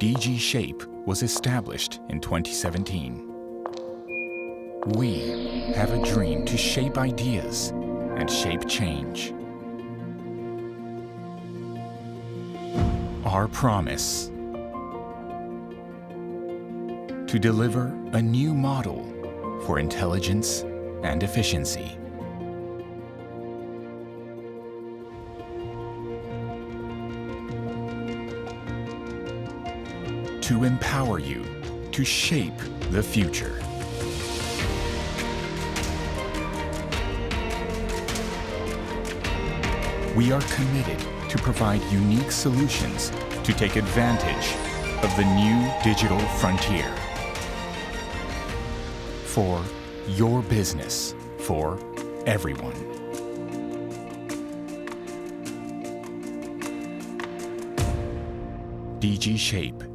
DGSHAPE was established in 2017. We have a dream to shape ideas and shape change. Our promise: to deliver a new model for intelligence and efficiency. To empower you to shape the future. We are committed to provide unique solutions to take advantage of the new digital frontier. For your business, for everyone. DGSHAPE.